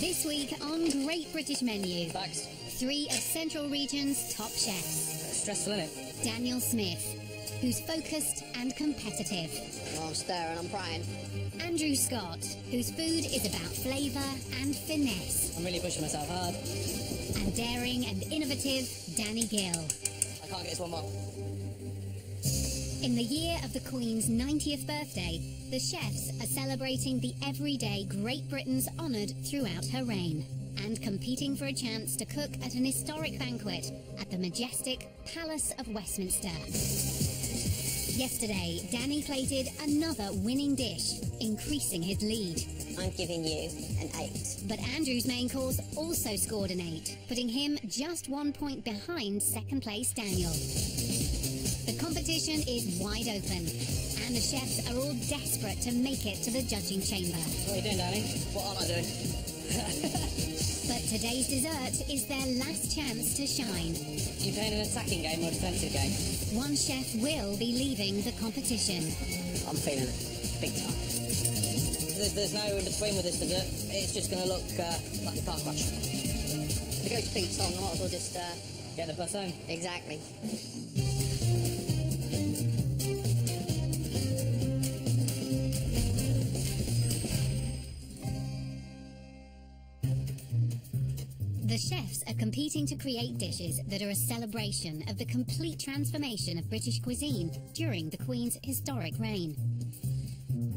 This week on Great British Menu. Thanks. 3 of Central Region's top chefs. Stressful, isn't it? Daniel Smith, who's focused and competitive. Oh, I'm staring, I'm praying. Andrew Scott, whose food is about flavour and finesse. I'm really pushing myself hard. And daring and innovative Danny Gill. I can't get this one wrong. In the year of the Queen's 90th birthday, the chefs are celebrating the everyday Great Britain's honoured throughout her reign and competing for a chance to cook at an historic banquet at the majestic Palace of Westminster. Yesterday, Danny plated another winning dish, increasing his lead. I'm giving you an 8. But Andrew's main course also scored an 8, putting him just 1 point behind second place Daniel. The competition is wide open, and the chefs are all desperate to make it to the judging chamber. What are you doing, Danny? What am I doing? But today's dessert is their last chance to shine. You playing an attacking game or a defensive game? One chef will be leaving the competition. I'm feeling it. Big time. There's no in between with this dessert. It's just going to look like a car crash. If it goes to Pete's song, I might as well just... Get the bus home. Exactly. The chefs are competing to create dishes that are a celebration of the complete transformation of British cuisine during the Queen's historic reign.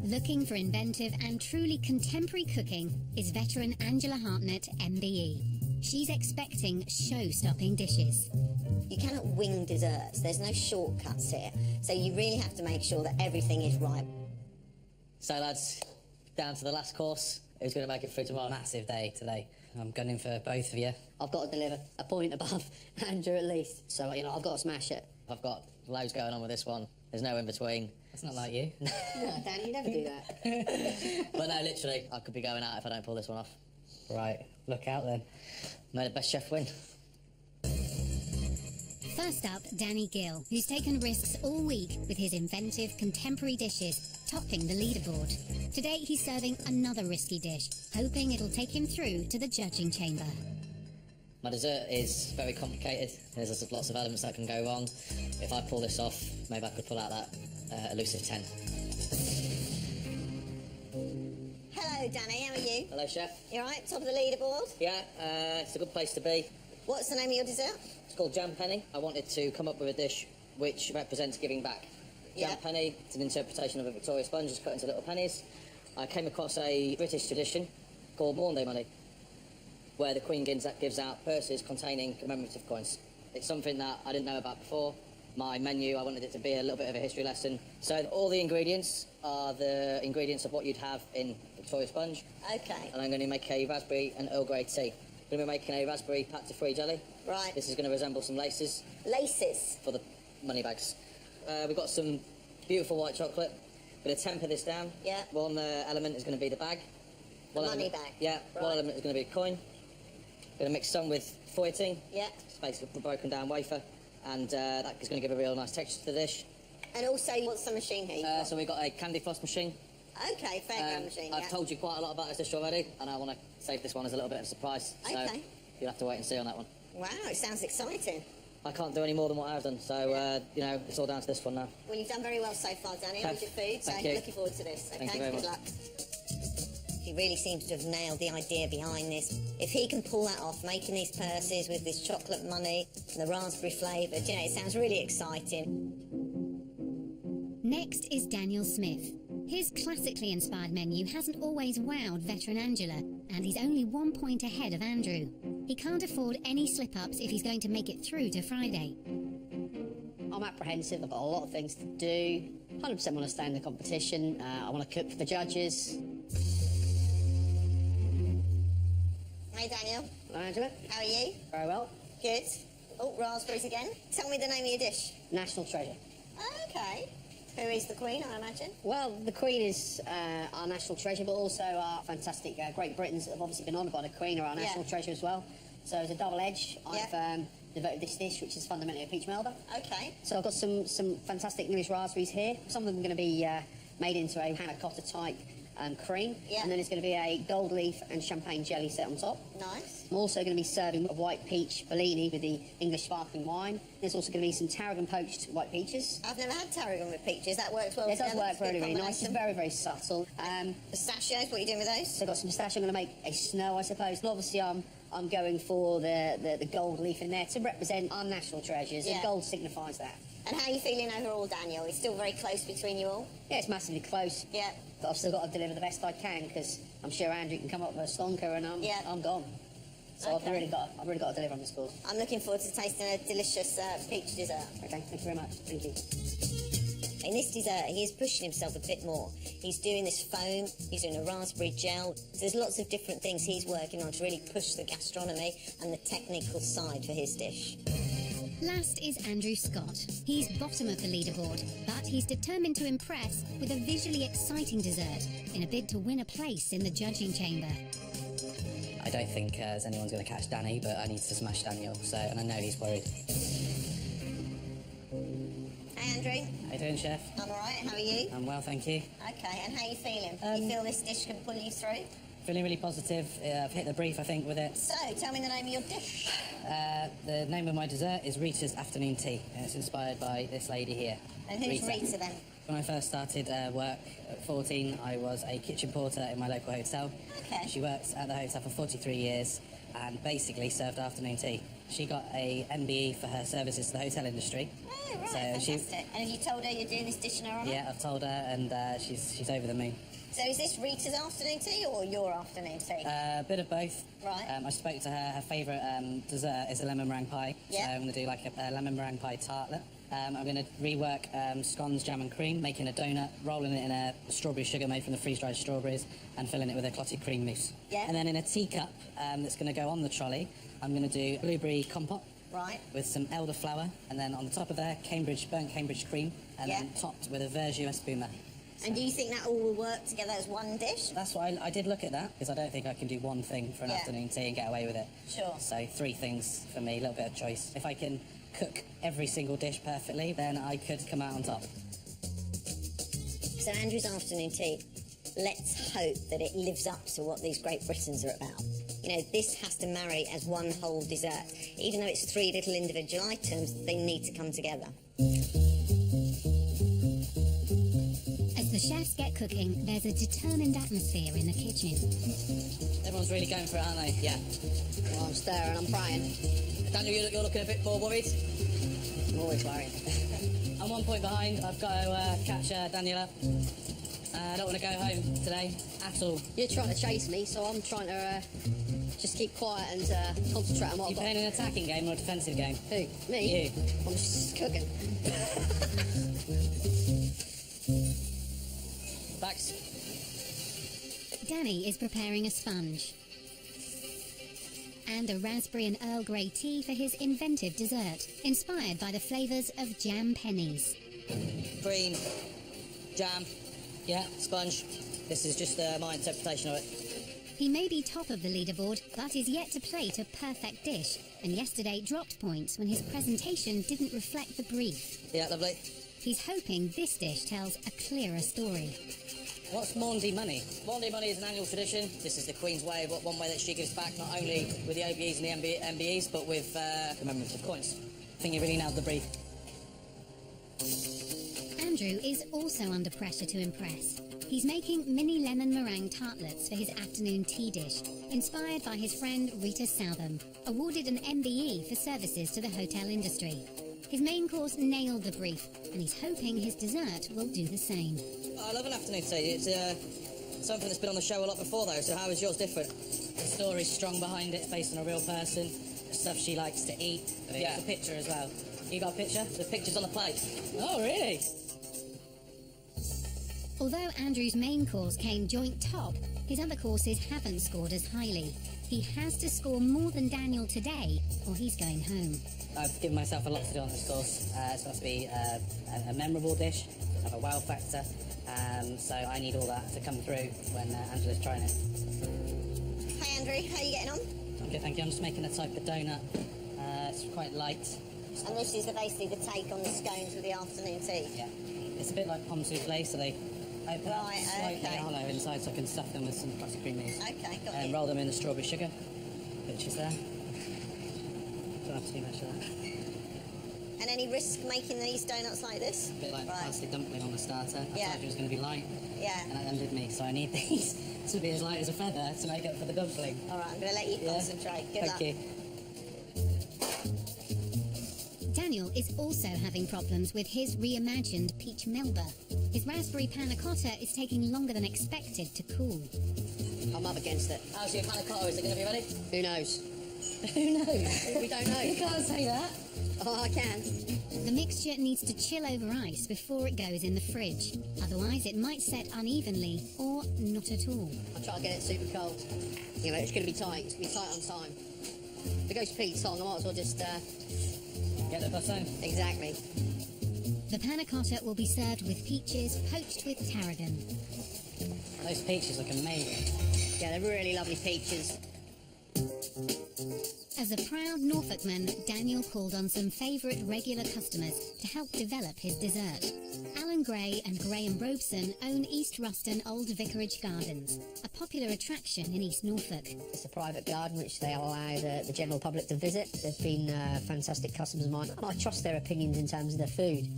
Looking for inventive and truly contemporary cooking is veteran Angela Hartnett, MBE. She's expecting show-stopping dishes. You cannot wing desserts. There's no shortcuts here. So you really have to make sure that everything is right. So, lads, down to the last course. Who's going to make it through tomorrow? Massive day today. I'm gunning for both of you. I've got to deliver a point above Andrew at least. So, you know, I've got to smash it. I've got loads going on with this one. There's no in between. That's not like you. No, Danny, you never do that. But no, literally, I could be going out if I don't pull this one off. Right, look out then. May the best chef win. First up, Danny Gill, who's taken risks all week with his inventive contemporary dishes, topping the leaderboard. Today he's serving another risky dish, hoping it'll take him through to the judging chamber. My dessert is very complicated. There's lots of elements that can go wrong. If I pull this off, maybe I could pull out that elusive 10. Hello, Danny, how are you? Hello, chef. You all right? Top of the leaderboard? Yeah, it's a good place to be. What's the name of your dessert? It's called Jam Penny. I wanted to come up with a dish which represents giving back. Yeah. Jam Penny, it's an interpretation of a Victoria sponge, just cut into little pennies. I came across a British tradition called Maundy Money, where the Queen gives out purses containing commemorative coins. It's something that I didn't know about before. My menu, I wanted it to be a little bit of a history lesson. So all the ingredients are the ingredients of what you'd have in Victoria sponge. Okay. And I'm going to make a raspberry and Earl Grey tea. I'm going to be making a raspberry pâte-de-fruits jelly. Right. This is going to resemble some laces. Laces? For the money bags. We've got some beautiful white chocolate. Going to temper this down. Yeah. One element is going to be the bag. Money bag? Yeah. Right. One element is going to be a coin. Going to mix some with feuilleting. Yeah. It's basically a broken down wafer. And that is going to give a real nice texture to the dish. And also, what's the machine here? So we've got a candy floss machine. Okay, fairground machine, I've told you quite a lot about this dish already, and I want to save this one as a little bit of a surprise. Okay. So you'll have to wait and see on that one. Wow, it sounds exciting. I can't do any more than what I've done, so, you know, it's all down to this one now. Well, you've done very well so far, Danny, with your food, so Thank you. looking forward to this. Okay, Thank you very good much. luck. He really seems to have nailed the idea behind this. If he can pull that off, making these purses with this chocolate money and the raspberry flavour, you know, it sounds really exciting. Next is Daniel Smith. His classically inspired menu hasn't always wowed veteran Angela, and he's only 1 point ahead of Andrew. He can't afford any slip-ups if he's going to make it through to Friday. I'm apprehensive. I've got a lot of things to do. 100% want to stay in the competition. I want to cook for the judges. Hey, Daniel. Hello, Angela. How are you? Very well. Good. Oh, raspberries again. Tell me the name of your dish. National treasure. Okay. Who is the Queen, I imagine? Well, the Queen is our national treasure, but also our fantastic Great Britons that have obviously been honoured by the Queen are our national treasure as well. So as a double edge, I've devoted this dish, which is fundamentally a peach melba. Okay. So I've got some fantastic English raspberries here. Some of them are going to be made into a panna cotta type cream. Yeah. And then there's going to be a gold leaf and champagne jelly set on top. Nice. I'm also going to be serving a white peach Bellini with the English sparkling wine. There's also going to be some tarragon poached white peaches. I've never had tarragon with peaches. That works well. It does together. work It's a good really, really nice. It's combination. very, very subtle. Pistachios, what are you doing with those? So I've got some pistachio. I'm going to make a snow, I suppose. And obviously, I'm going for the gold leaf in there to represent our national treasures. Yeah. And gold signifies that. And how are you feeling overall, Daniel? It's still very close between you all? Yeah, it's massively close. Yeah. But I've still got to deliver the best I can because I'm sure Andrew can come up with a stonker and I'm gone. So Okay. I've really got to deliver on this course. I'm looking forward to tasting a delicious peach dessert. Okay, thank you very much. Thank you. In this dessert, he is pushing himself a bit more. He's doing this foam, he's doing a raspberry gel. So there's lots of different things he's working on to really push the gastronomy and the technical side for his dish. Last is Andrew Scott. He's bottom of the leaderboard, but he's determined to impress with a visually exciting dessert in a bid to win a place in the judging chamber. I don't think anyone's going to catch Danny, but I need to smash Daniel, and I know he's worried. Hey, Andrew. How you doing, Chef? I'm all right. How are you? I'm well, thank you. Okay, and how are you feeling? You feel this dish can pull you through? Feeling really positive. I've hit the brief, I think, with it. So, tell me the name of your dish. The name of my dessert is Rita's Afternoon Tea, and it's inspired by this lady here. And who's Rita then? When I first started work at 14, I was a kitchen porter in my local hotel. Okay. She worked at the hotel for 43 years and basically served afternoon tea. She got a MBE for her services to the hotel industry. Oh, right, So fantastic. And have you told her you're doing this dish in her honour? Yeah, I've told her, and she's over the moon. So is this Rita's afternoon tea or your afternoon tea? A bit of both. Right. I spoke to her. Her favourite dessert is a lemon meringue pie. Yeah. So I'm going to do like a lemon meringue pie tartlet. I'm going to rework scones, jam and cream, making a donut, rolling it in a strawberry sugar made from the freeze-dried strawberries and filling it with a clotted cream mousse. Yeah. And then in a teacup that's going to go on the trolley, I'm going to do blueberry compote. Right. With some elderflower, and then on the top of there, burnt Cambridge cream, and Yeah. then topped with a verjus espuma. And do you think that all will work together as one dish? That's why I did look at that, because I don't think I can do one thing for an Yeah. afternoon tea and get away with it. Sure. So 3 things for me, a little bit of choice. If I can cook every single dish perfectly, then I could come out on top. So Andrew's afternoon tea, let's hope that it lives up to what these Great Britons are about. You know, this has to marry as one whole dessert. Even though it's 3 little individual items, they need to come together. As the chefs get cooking, there's a determined atmosphere in the kitchen. Everyone's really going for it, aren't they? Yeah. Well, I'm stirring, I'm frying. Daniel, you're looking a bit more worried. I'm always worried. I'm 1 point behind. I've got to catch Daniel up. I don't want to go home today at all. You're trying to chase me, so I'm trying to just keep quiet and concentrate on what You I've got. playing an attacking game or a defensive game? Who? Me? You. I'm just cooking. Backs. Danny is preparing a sponge and a raspberry and Earl Grey tea for his inventive dessert, inspired by the flavours of jam pennies. Cream. Jam. Yeah, sponge. This is just my interpretation of it. He may be top of the leaderboard, but is yet to plate a perfect dish, and yesterday dropped points when his presentation didn't reflect the brief. Yeah, lovely. He's hoping this dish tells a clearer story. What's Maundy Money? Maundy Money is an annual tradition. This is the Queen's way, but one way that she gives back, not only with the OBEs and the MBEs, but with commemorative coins. I think you really nailed the brief. Andrew is also under pressure to impress. He's making mini lemon meringue tartlets for his afternoon tea dish, inspired by his friend Rita Southam, awarded an MBE for services to the hotel industry. His main course nailed the brief, and he's hoping his dessert will do the same. I love an afternoon tea. It's something that's been on the show a lot before, though, so how is yours different? The story's strong behind it. It's based on a real person, the stuff she likes to eat. Yeah. There's a picture as well. You got a picture? The picture's on the plate. Oh, really? Although Andrew's main course came joint top, his other courses haven't scored as highly. He has to score more than Daniel today, or he's going home. I've given myself a lot to do on this course. It's supposed to be a memorable dish, have a wow factor, so I need all that to come through when Angela's trying it. Hey Andrew, how are you getting on? Okay, thank you. I'm just making a type of donut. It's quite light. And this is basically the take on the scones with the afternoon tea. Yeah. It's a bit like pomme souffle, so they Open up slightly hollow inside so I can stuff them with some frosted cream mousse. Okay, got And it. roll them in the strawberry sugar, which is there. Don't have too much of that. And any risk making these donuts like this? A bit like the plastic dumpling on the starter. I Yeah. thought it was going to be light, Yeah. and that undid me, so I need these to be as light as a feather to make up for the dumpling. All right, I'm going to let you concentrate. Good luck. Thank you. Daniel is also having problems with his reimagined peach melba. His raspberry panna cotta is taking longer than expected to cool. I'm up against it. How's your panna cotta? Is it going to be ready? Who knows? Who knows? We don't know. You can't say that. Oh, I can. The mixture needs to chill over ice before it goes in the fridge. Otherwise, it might set unevenly or not at all. I'll try and get it super cold. You know, it's going to be tight. It's going to be tight on time. If it goes Pete's song, I might as well just... Get the bus home. Exactly. The panna cotta will be served with peaches poached with tarragon. Those peaches look amazing. Yeah, they're really lovely peaches. As a proud Norfolkman, Daniel called on some favourite regular customers to help develop his dessert. Alan Gray and Graham Robeson own East Ruston Old Vicarage Gardens, a popular attraction in East Norfolk. It's a private garden which they allow the general public to visit. They've been fantastic customers of mine, and I trust their opinions in terms of their food.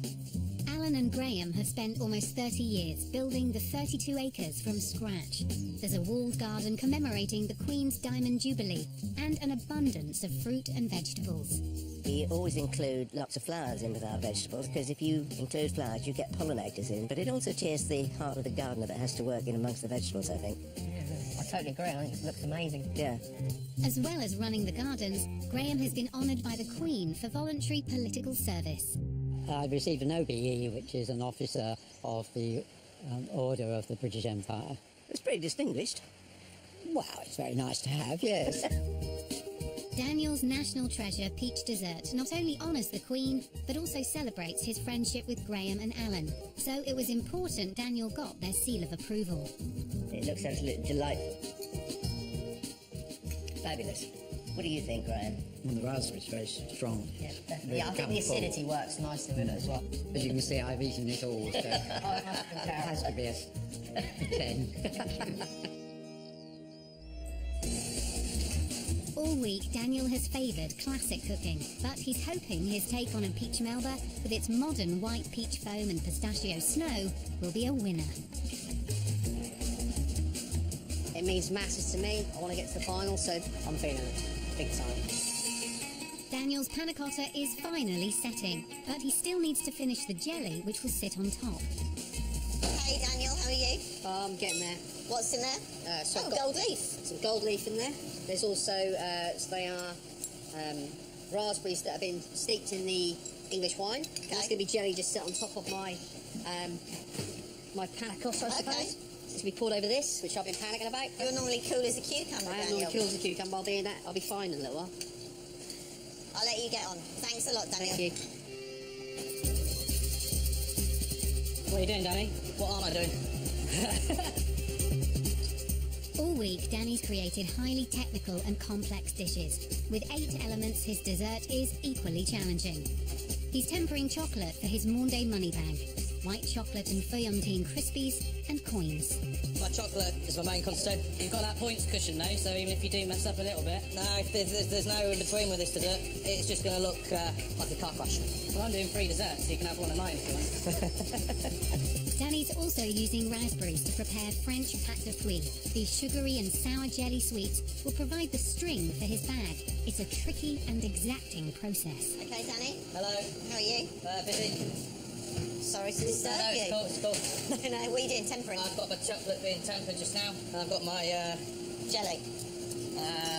Alan and Graham have spent almost 30 years building the 32 acres from scratch. There's a walled garden commemorating the Queen's Diamond Jubilee and an abundance of fruit and vegetables. We always include lots of flowers in with our vegetables, because if you include flowers, you get pollinators in, but it also cheers the heart of the gardener that has to work in amongst the vegetables, I think. I totally agree. I think it looks amazing. Yeah. As well as running the gardens, Graham has been honoured by the Queen for voluntary political service. I've received an OBE, which is an officer of the Order of the British Empire. It's pretty distinguished. Wow, it's very nice to have, yes. Daniel's national treasure peach dessert not only honours the Queen, but also celebrates his friendship with Graham and Alan. So it was important Daniel got their seal of approval. It looks absolutely delightful. Fabulous. What do you think, Graham? And the raspberry's very strong. Yeah, definitely. I think the acidity works nicely with it as well. As you can see, I've eaten it all, so it Oh, it must have been terrible. has to be a 10. All week, Daniel has favoured classic cooking, but he's hoping his take on a peach melba, with its modern white peach foam and pistachio snow, will be a winner. It means masses to me. I want to get to the final, so I'm feeling it big time. Daniel's panna cotta is finally setting, but he still needs to finish the jelly, which will sit on top. Hey, Daniel, how are you? I'm getting there. What's in there? So I've Oh, got gold leaf. some gold leaf in there. There's also, so they are raspberries that have been steeped in the English wine. And that's going to be jelly just set on top of my my panna cotta, I suppose. Okay. So it's going to be poured over this, which I've been panicking about. You're normally cool as a cucumber, I am Daniel. normally cool as a cucumber. I'll be fine in a little while. I'll let you get on. Thanks a lot, Daniel. Thank you. What are you doing, Danny? What aren't I doing? All week, Danny's created highly technical and complex dishes. With 8 elements, his dessert is equally challenging. He's tempering chocolate for his Maundy money bag, white chocolate and feuillantine crispies, and coins. My chocolate is my main concern. You've got that points cushion though, so even if you do mess up a little bit, no, if there's no in between with this dessert, it's just going to look like a car crash. Well, I'm doing 3 desserts, so you can have one at night if you want. Danny's also using raspberries to prepare French pâte de fruits. These sugary and sour jelly sweets will provide the string for his bag. It's a tricky and exacting process. Okay, Danny. Hello. How are you? Busy? Sorry to disturb No, you. it's cool. No, what are you doing? Tempering? I've got my chocolate being tempered just now, and I've got my Jelly.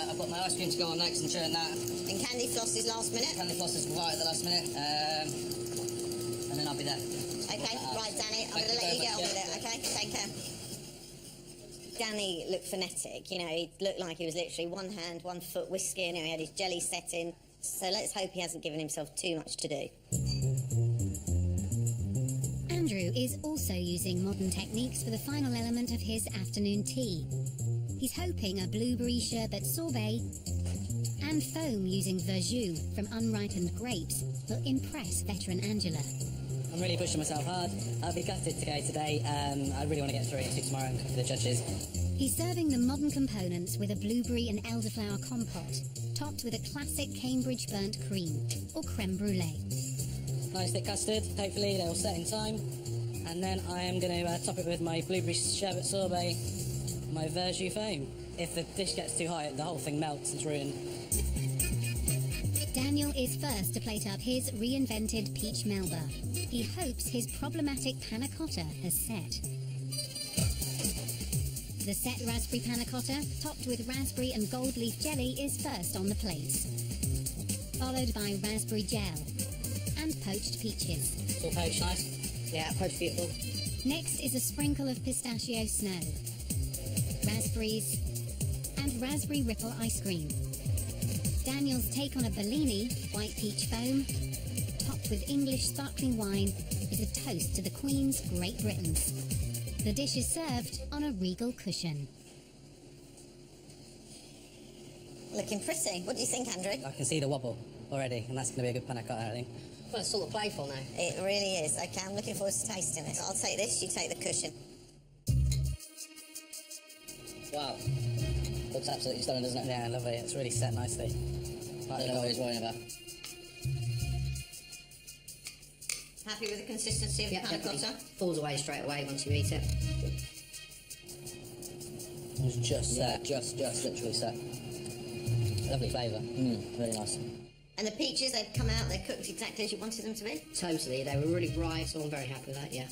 I've got my ice cream to go on next and churn that. And candy floss is last minute? Candy floss is right at the last minute, and then I'll be there. Okay, right, Danny. I'm going to let you get on with it, okay? Take care. Danny looked phonetic. You know, he looked like he was literally one hand, 1 foot whiskey, and he had his jelly set in. So let's hope he hasn't given himself too much to do. Andrew is also using modern techniques for the final element of his afternoon tea. He's hoping a blueberry sherbet sorbet and foam using verjus from unripened grapes will impress veteran Angela. I'm really pushing myself hard. I'll be gutted to go today. I really want to get through it tomorrow and cook for the judges. He's serving the modern components with a blueberry and elderflower compote, topped with a classic Cambridge burnt cream, or creme brulee. Nice thick custard. Hopefully they'll set in time. And then I am going to top it with my blueberry sherbet sorbet, my verjus foam. If the dish gets too hot, the whole thing melts. It's ruined. Daniel is first to plate up his reinvented peach melba. He hopes his problematic panna cotta has set. The set raspberry panna cotta, topped with raspberry and gold leaf jelly, is first on the plates, followed by raspberry gel and poached peaches. It's all poached nice. Yeah, poached beautiful. Next is a sprinkle of pistachio snow, raspberries and raspberry ripple ice cream. Daniel's take on a Bellini, white peach foam, topped with English sparkling wine, is a toast to the Queen's Great Britons. The dish is served on a regal cushion. Looking pretty. What do you think, Andrew? I can see the wobble already, and that's going to be a good panna cotta, I think. Well, it's sort of playful now. It really is. Okay, I'm looking forward to tasting it. I'll take this, you take the cushion. Wow. Looks absolutely stunning, doesn't it? Yeah, I love it. It's really set nicely. I don't know what he's worrying about. Happy with the consistency of the panna cotta? Falls away straight away once you eat it. It's just set. Just literally set. Lovely flavour. Really nice. And the peaches, they've come out, they're cooked exactly as you wanted them to be? Totally, they were really bright, so I'm very happy with that, yeah.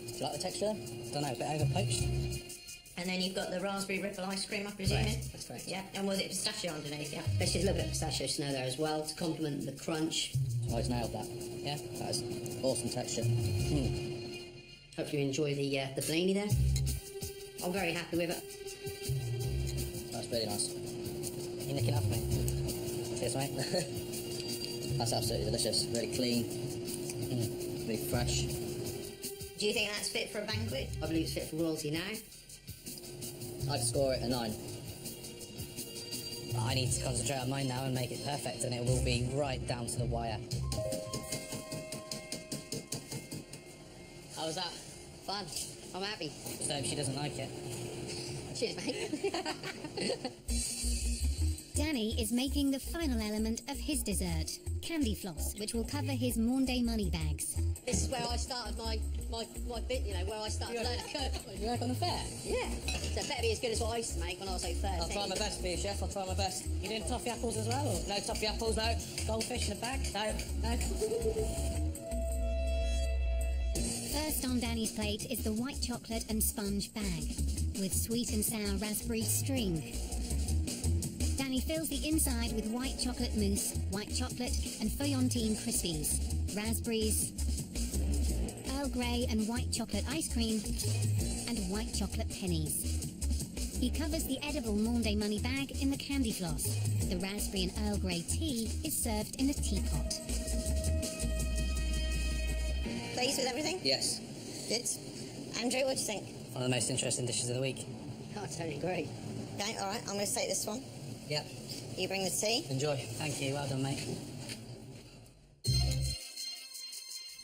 Do you like the texture? Don't know, a bit over poached. And then you've got the raspberry ripple ice cream, I presume. Correct, that's correct. Yeah, and was it pistachio underneath? Yeah. There's just a little bit of pistachio snow there as well to complement the crunch. Oh, he's nailed that. Yeah, that is awesome texture. Hopefully you enjoy the Bellini there. I'm very happy with it. That's really nice. You're nicking up, mate. Cheers, mate. That's absolutely delicious. Really clean. Really fresh. Do you think that's fit for a banquet? I believe it's fit for royalty now. I'd score it a 9. I need to concentrate on mine now and make it perfect, and it will be right down to the wire. How was that? Fun. I'm happy. Just hope she doesn't like it. Cheers, mate. Danny is making the final element of his dessert, candy floss, which will cover his Maundy money bags. This is where I started my bit, you know, where I started to learn to cook. You work on the fair? Yeah. So it better be as good as what I used to make when I was like 13. I'll try my best for you, chef. I'll try my best. You doing toffee apples as well? Or? No toffee apples, no. Goldfish in a bag? No. First on Danny's plate is the white chocolate and sponge bag, with sweet and sour raspberry string. Danny fills the inside with white chocolate mousse, white chocolate and feuillantine crispies, raspberries, Earl Grey and white chocolate ice cream, and white chocolate pennies. He covers the edible Maundy money bag in the candy floss. The raspberry and Earl Grey tea is served in a teapot. Pleased with everything? Yes. Good. Andrew, what do you think? One of the most interesting dishes of the week. Oh, totally great. Okay, all right, I'm going to take this one. Yep. You bring the tea. Enjoy. Thank you. Well done, mate.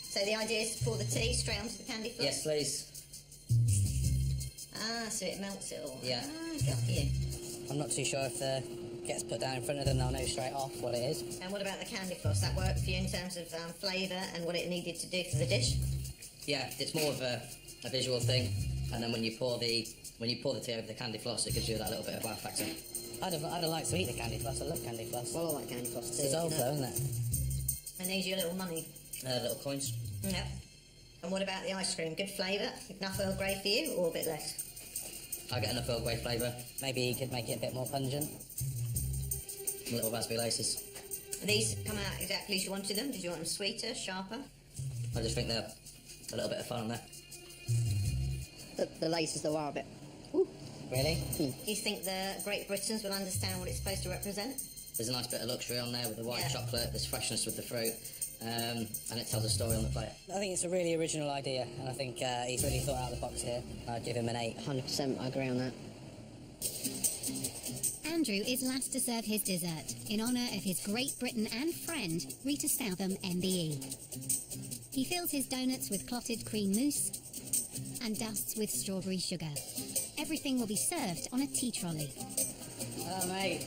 So the idea is to pour the tea straight onto the candy floss? Yes, please. Ah, so it melts it all. Yeah. Ah, got you. I'm not too sure if it gets put down in front of them, they'll know straight off what it is. And what about the candy floss? That worked for you in terms of flavour and what it needed to do for the dish? Yeah, it's more of a visual thing, and then when you pour the tea over the candy floss, it gives you that little bit of wow factor. I'd have liked to eat the candy floss. I love candy floss. Well, I like candy floss too. It's old though, isn't it? And these are your little money. Little coins. Yep. And what about the ice cream? Good flavour? Enough Earl Grey for you, or a bit less? I get enough Earl Grey flavour. Maybe you could make it a bit more pungent. Little raspberry laces. These come out exactly as you wanted them? Did you want them sweeter, sharper? I just think they're a little bit of fun on there. The laces though are a bit. Really? Do you think the Great Britons will understand what it's supposed to represent? There's a nice bit of luxury on there with the white Yeah. chocolate, there's freshness with the fruit, and it tells a story on the plate. I think it's a really original idea, and I think he's really thought out of the box here. I'd give him an 8. 100%, I agree on that. Andrew is last to serve his dessert in honour of his Great Britain and friend, Rita Southam, MBE. He fills his donuts with clotted cream mousse and dusts with strawberry sugar. Everything will be served on a tea trolley. Oh, mate.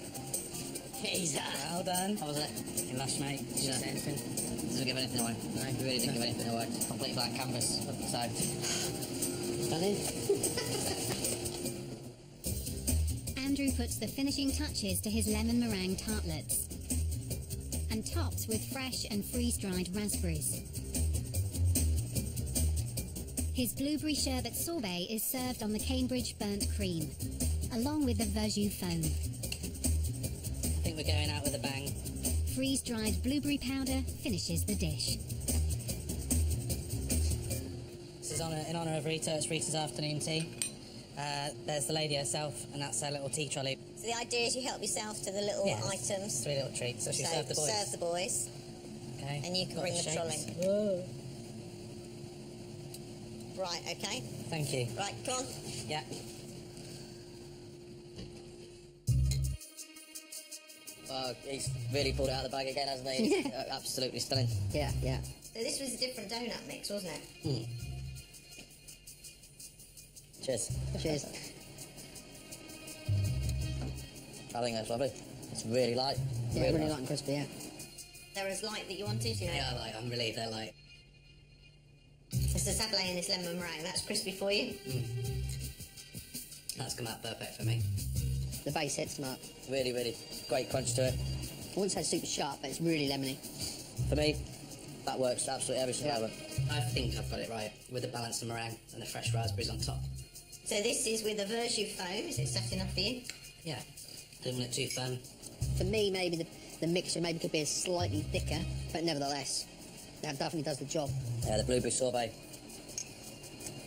Jesus. Well done. How was it? You lost, mate. Did you say anything? Doesn't give anything away. No, we really didn't give anything away. Complete blank canvas. So, Stunning. Andrew puts the finishing touches to his lemon meringue tartlets and tops with fresh and freeze-dried raspberries. His blueberry sherbet sorbet is served on the Cambridge burnt cream, along with the Verjus foam. I think we're going out with a bang. Freeze-dried blueberry powder finishes the dish. This is in honour of Rita. It's Rita's afternoon tea. There's the lady herself, and that's her little tea trolley. So the idea is you help yourself to the little items. 3 little treats. So she served the boys. Serve the boys, Okay. and you can Got bring the shakes. trolley. Whoa. Right, okay. Thank you. Right, come on. Yeah. he's really pulled it out of the bag again, hasn't he? Absolutely stunning. Yeah, yeah. So this was a different donut mix, wasn't it? Cheers. Cheers. I think that's lovely. It's really light. Yeah, really nice. light and crispy, yeah. They're as light that you wanted, you know? Yeah, I'm relieved they're light. It's the sablé and this lemon meringue. That's crispy for you. That's come out perfect for me. The base hits them up. Really, really great crunch to it. I wouldn't say super sharp, but it's really lemony. For me, that works absolutely every single moment. I think I've got it right, with the balance of meringue and the fresh raspberries on top. So this is with a Verjus foam. Is it set enough for you? Yeah. Don't want it too firm. For me, maybe the mixture maybe could be slightly thicker, but nevertheless, that definitely does the job. Yeah, the blueberry sorbet.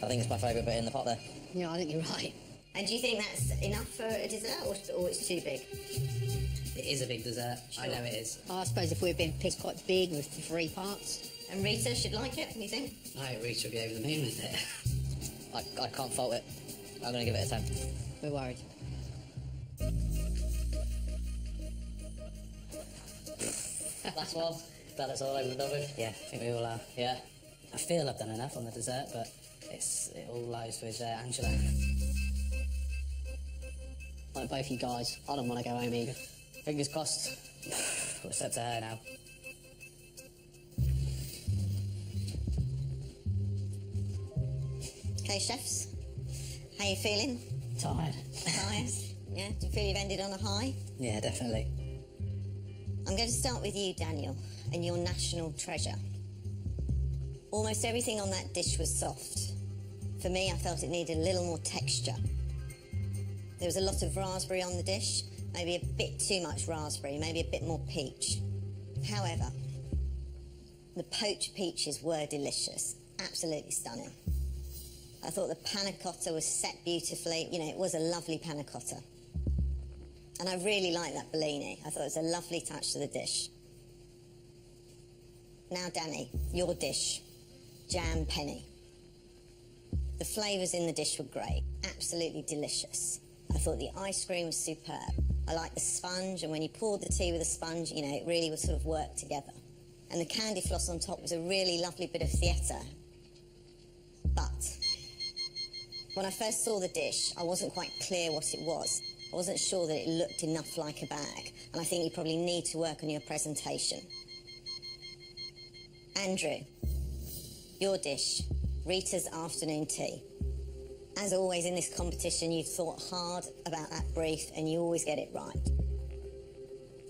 I think it's my favourite bit in the pot there. Yeah, I think you're right. And do you think that's enough for a dessert, or it's too big? It is a big dessert. I know it is. I suppose if we'd been picked quite big with 3 parts. And Rita should like it, you think? I hope Rita will be over the moon with it. I can't fault it. I'm going to give it a 10. We're worried. That's all. That's all I'm done with. Yeah, I think we all are. Yeah. I feel I've done enough on the dessert, but it all lies with Angela. Like both you guys, I don't want to go home either. Fingers crossed. It's up to her now. Okay, chefs. How you feeling? Tired. Tired? Yeah? Do you feel you've ended on a high? Yeah, definitely. I'm going to start with you, Daniel, and your national treasure. Almost everything on that dish was soft. For me, I felt it needed a little more texture. There was a lot of raspberry on the dish, maybe a bit too much raspberry, maybe a bit more peach. However, the poached peaches were delicious, absolutely stunning. I thought the panna cotta was set beautifully. You know, it was a lovely panna cotta. And I really liked that Bellini. I thought it was a lovely touch to the dish. Now, Danny, your dish. Jam penny. The flavours in the dish were great. Absolutely delicious. I thought the ice cream was superb. I liked the sponge, and when you poured the tea with a sponge, you know, it really would sort of work together. And the candy floss on top was a really lovely bit of theatre. But when I first saw the dish, I wasn't quite clear what it was. I wasn't sure that it looked enough like a bag, and I think you probably need to work on your presentation. Andrew, your dish, Rita's afternoon tea. As always in this competition, you've thought hard about that brief, and you always get it right.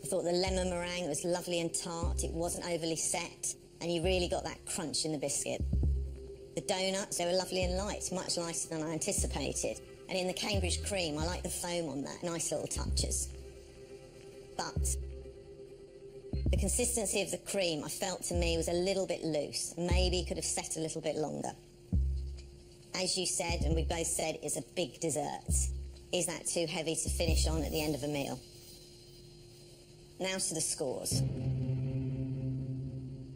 I thought the lemon meringue was lovely and tart, it wasn't overly set, and you really got that crunch in the biscuit. The donuts, they were lovely and light, much lighter than I anticipated. And in the Cambridge cream, I like the foam on that, nice little touches. But the consistency of the cream, I felt to me, was a little bit loose. Maybe could have set a little bit longer. As you said, and we both said, it's a big dessert. Is that too heavy to finish on at the end of a meal? Now to the scores.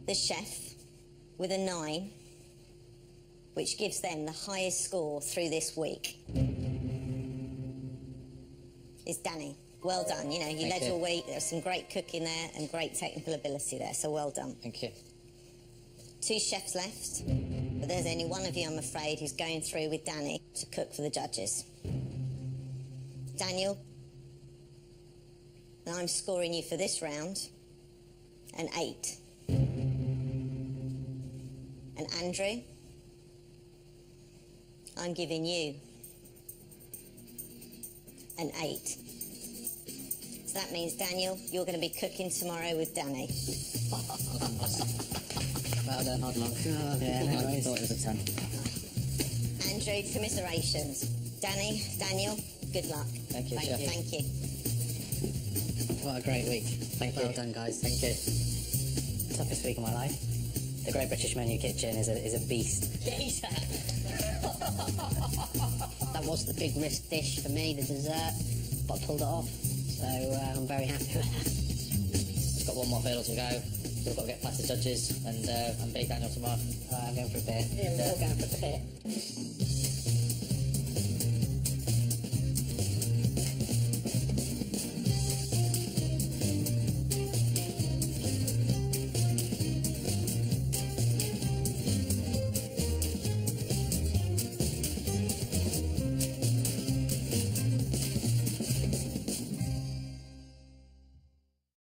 The chef, with a 9, which gives them the highest score through this week, is Danny Well done. You know, you Thank led you. your week. There's some great cooking there and great technical ability there, so well done. Thank you. 2 chefs left, but there's only one of you, I'm afraid, who's going through with Danny to cook for the judges. Daniel, and I'm scoring you for this round an 8. And Andrew, I'm giving you an 8. So that means, Daniel, you're going to be cooking tomorrow with Danny. Well done, hard luck. Oh, yeah, no I worries. thought it was a 10. Andrew, commiserations. Danny, Daniel, good luck. Thank you, Thank Chef. you. Thank you. What a great week. Thank Well you. done, guys. Thank you. Toughest week of my life. The Great British Menu Kitchen is a beast. That was the big risk dish for me, the dessert, but I pulled it off. So I'm very happy with that. It's got one more hurdle to go. We've got to get past the judges and beat Daniel tomorrow. I'm going for a beer. Yeah, we're all going for a bit.